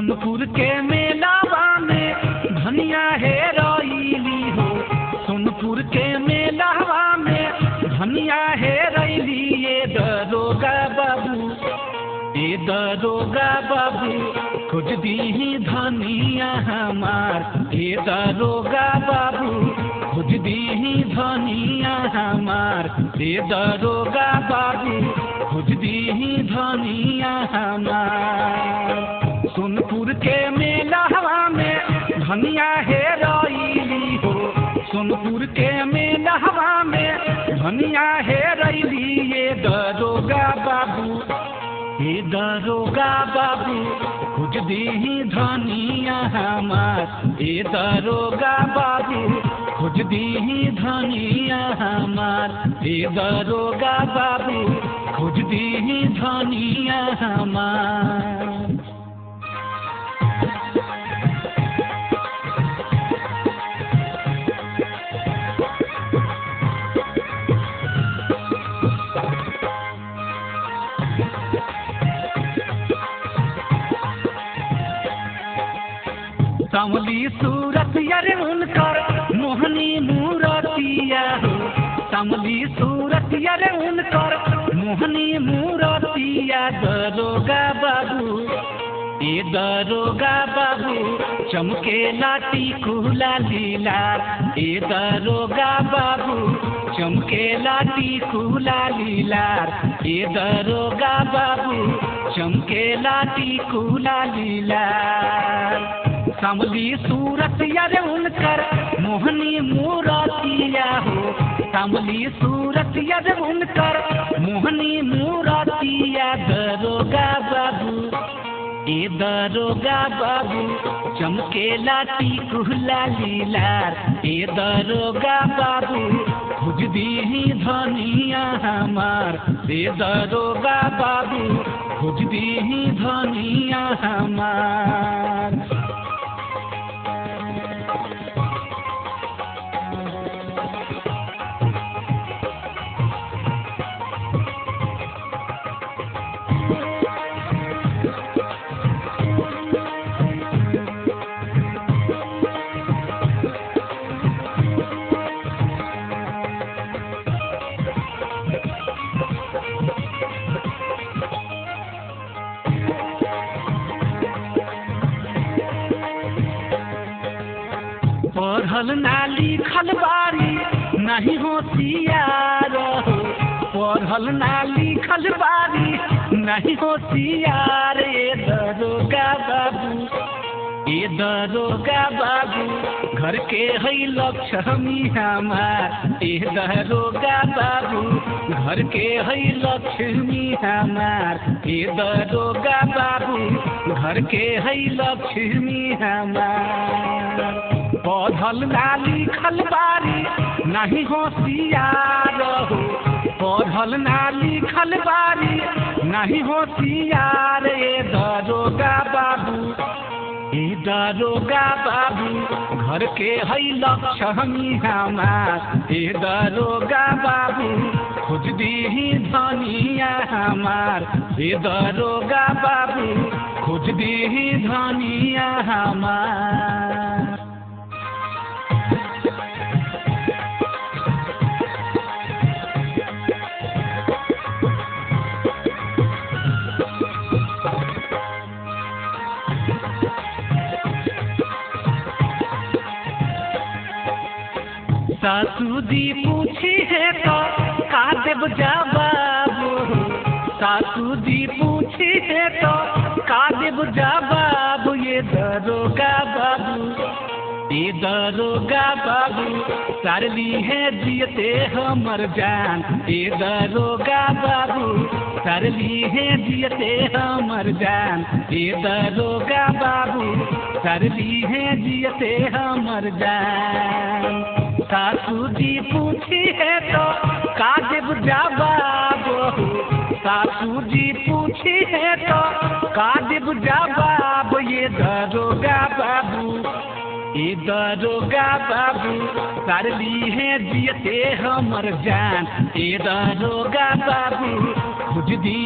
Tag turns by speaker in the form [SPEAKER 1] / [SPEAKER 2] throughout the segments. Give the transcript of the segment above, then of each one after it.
[SPEAKER 1] सोनपुर के मेलावा में धनिया है रैली हो। सोनपुर के मेलावा में धनिया है रैली। ये दरोगा बाबू खोज दीही धनिया हमार। ये दरोगा बाबू खोज दीही धनिया हमार। ये दरोगा बाबू खोज दीही धनिया हमार। सोनपुर के मेलावा में धनिया है रैली हो। सोनपुर के मेलावा में धनिया है रैली। ये दरोगा बाबू खोज दीही धनिया हमार। ये दरोगा बाबू खोज दीही धनिया हमार। ये दरोगा बाबू खोज दीही धनिया हमार। सामली सूरत यारे उनकर मोहनी मूरतिया हो। सामली सूरत यारे उनकर मोहनी मूरतिया। दरोगा बाबू ये दरोगा बाबू चमके लाटी कुला लीलार। ये दरोगा बाबू चमके लाटी कुला लीलार। ये दरोगा बाबू चमके लाटी कुला लीलार। सामली सूरत यारे उनकर मोहनी मूरतिया हो। सामली सूरत यारे उनकर मोहनी मूरतिया। दरोगा बाबू ये दरोगा बाबू चमके लाटी कुला लीलार। ये दरोगा बाबू खोज दीही धनिया हमार। ये दरोगा बाबू खोज दीही धनिया हमार। पढ़ल ना लिखल बारी नहीं होशियार हो। पढ़ल ना लिखल बारी नहीं होशियार। ये दरोगा बाबू घर के है लक्ष्मी हमार। ये दरोगा बाबू घर के है लक्ष्मी हमार। ये दरोगा बाबू घर के है लक्ष्मी हमार। पढ़ल ना लिखल बारी नहीं होशियार हो। पढ़ल ना लिखल बारी नहीं होशियार। ये दरोगा बाबू घर के है लक्ष्मी हमार। ये दरोगा बाबू खोज दीही धनिया हमार। ये दरोगा बाबू खोज दीही धनिया हमार। सासू जी पूछी है तो का देव जवाब। सासू जी पूछी है तो का देव जवाब। ये दरोगा बाबू सारली है जियते हमर जान। ये दरोगा बाबू सारली है जियते हमर जान। ये दरोगा बाबू सारली है जियते हमर जान। सासू जी पूछी है तो का देव जवाब। सासू जी पूछी है तो का देव जवाब। ये दरोगा दरोगा बाबू कर ली है जियते हमर जान। दरोगा बाबू खोज दी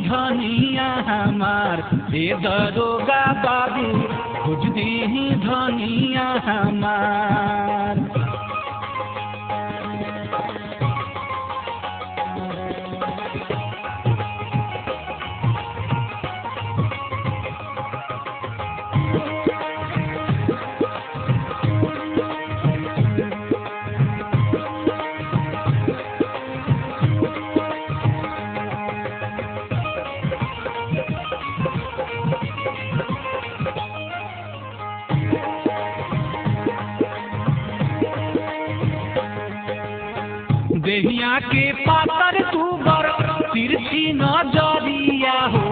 [SPEAKER 1] धनिया हमार। दरोगा बाबू खोज दी धनिया हमार। देहिया के पातर तू बर तिरछी नजरिया हो।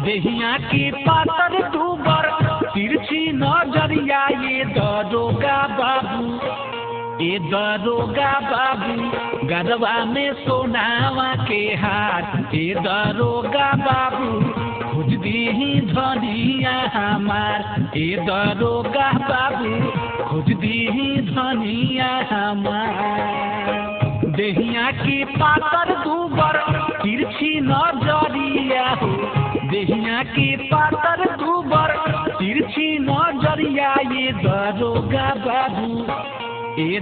[SPEAKER 1] देहिया के पातर तू बर तिरछी नजरिया। दरोगा बाबू दरोगा बाबू गरबा में सोनावा के हार। दरोगा बाबू खोज दी धनिया हमार। दरोगा बाबू खोज दी धनिया हमार। देहिया की पातर दूबर तिरछी नजरिया हो। देहिया की पातर दूबर तिरछी नजरिया। दरोगा बाबू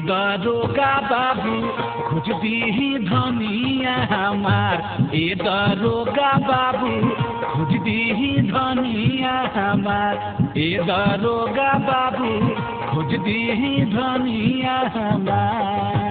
[SPEAKER 1] दरोगा बाबू खोज दी धनिया हमार। दरोगा बाबू खोज दी धनिया हमार। दरोगा बाबू खोज दी धनिया हमार।